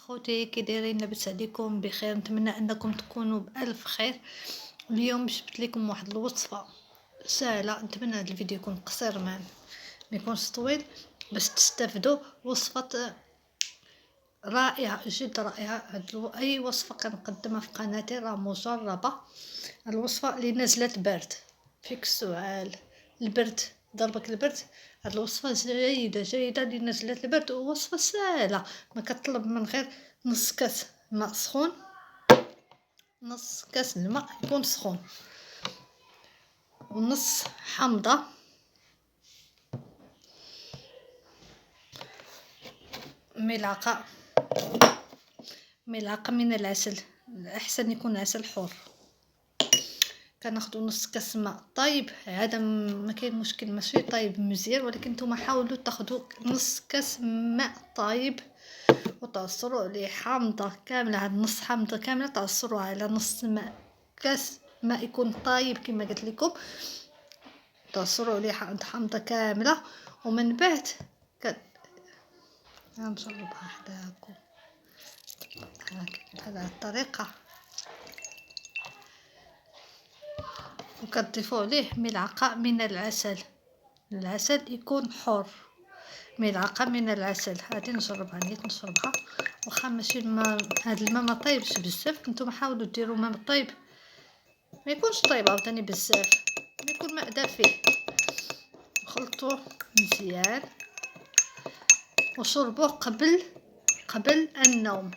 خوتي كي دايرين؟ لاباس عليكم بخير؟ نتمنى انكم تكونوا بالف خير. اليوم جبت لكم واحد الوصفه سهله، نتمنى هذا الفيديو يكون قصير ما يكونش طويل باش تستافدوا. وصفه رائعه جد رائعه. اي وصفه كنقدمها في قناتي راه مجربه. الوصفه اللي نزلت برد فيك السؤال، البرد ضربك البرد. هاد الوصفه جيده اللي نزلت البرد، ووصفه سهله ما كتطلب من غير نص كاس ماء سخون، نص كاس الماء يكون سخون، ونص حامضه، ملعقه من العسل، احسن يكون عسل حر. كناخذوا نص كاس ماء طايب، هذا ما كاين مشكل، ماشي طايب مزيان، ولكن نتوما حاولوا تاخذوا نص كاس ماء طايب وتعصروا عليه حامضه كامله. هاد نص حامضه كامله تعصروها على نص ماء، كاس ماء يكون طايب كما قلت لكم، تعصروا عليه حامضه كامله. ومن بعد نجربها حداكم بهذه الطريقه، وكتضيفوا عليه ملعقه من العسل. العسل يكون حر، ملعقه من العسل. هذه نجربها، نيت نشربها واخا ماشي الماء، هذا الماء ما طايبش بزاف. نتوما حاولوا ديروا ماء طيب، ما يكونش طيب عاوتاني بزاف، ما يكون ماء دافئ. خلطوه مزيان وشربوه قبل النوم.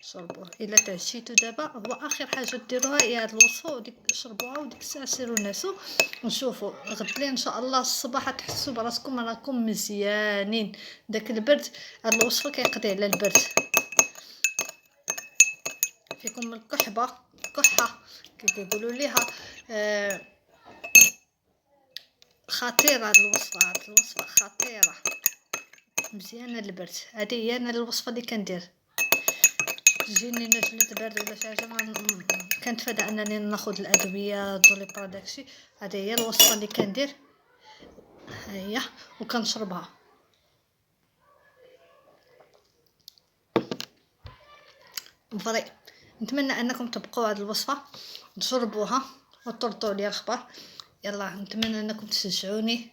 شربوه الا تعشيتوا. دابا هو اخر حاجه ديروها هي هاد الوصفه، وديك شربوها وديك الساعه سيروا نعسوا ونشوفوا غد ان شاء الله الصباح تحسوا براسكم راكم مزيانين. داك البرد هاد الوصفه كيقضي على البرد. فيكم الكحه كيقولوا ليها خطيره. هاد الوصفه خطيره مزيانه للبرد. هذه هي انا الوصفه اللي كندير. تجيني نزلة برد ولا شي حاجه كنتفادى انني ناخذ الادويه دوليبرا داكشي. هذه هي الوصفه اللي كندير، ها هي، وكنشربها. فري نتمنى انكم تبقوا هذه الوصفه تجربوها وتردوا لي الخبر. يلا نتمنى انكم تشجعوني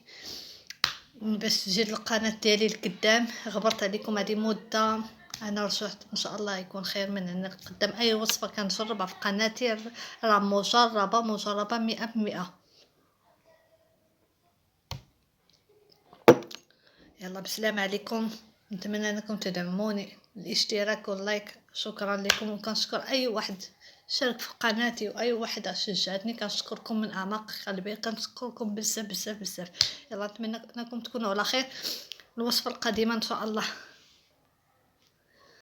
باش تجي القناه ديالي لقدام. غبرت عليكم هذه مده، انا رجعت ان شاء الله يكون خير من ان نقدم اي وصفه كنجربها في قناتي راه مجربه 100%. يلا بسلام عليكم، نتمنى انكم تدعموني الاشتراك واللايك. شكرا لكم، وكنشكر اي واحد شارك في قناتي واي واحد شجعتني. كنشكركم من اعماق قلبي، كنشكركم بزاف. يلا نتمنى انكم تكونوا على خير. الوصفه القادمه ان شاء الله